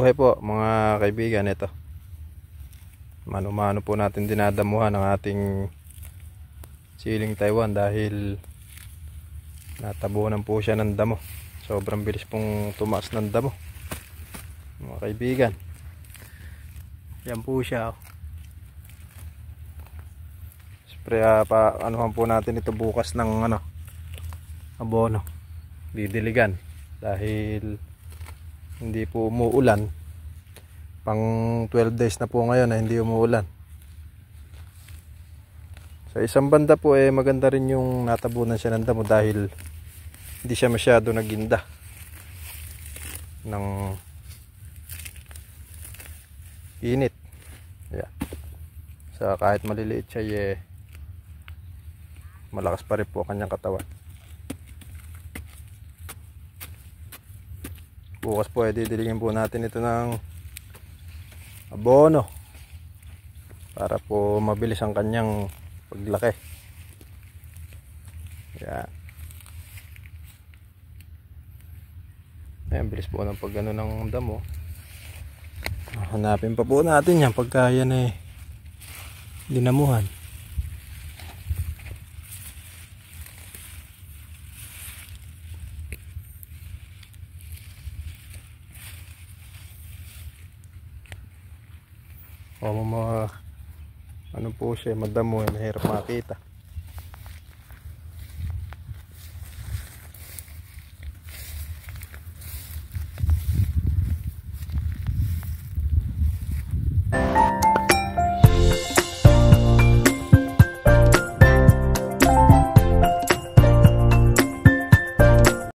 buhay po mga kaibigan. Ito, mano-mano po natin dinadamuhan ang ating siling Taiwan dahil natabunan po siya ng damo. Sobrang bilis pong tumaas ng damo mga kaibigan. Yan po siya. Siyempre anuhan po natin ito bukas ng abono, didiligan dahil hindi po umuulan. Pang 12 days na po ngayon na hindi umuulan. Sa isang banda po maganda rin yung natabunan siya ng damo dahil hindi siya masyado naginda ng init. Yeah. So kahit maliliit siya malakas pa rin po kanyang katawan. Bukas po didiligin po natin ito ng abono para po mabilis ang kanyang paglaki. Yan. Ayan, bilis po ng pagano ng damo. Hanapin pa po natin yan pagka yan dinamuhan. O mga ano po siya, madamo, mahirap makita.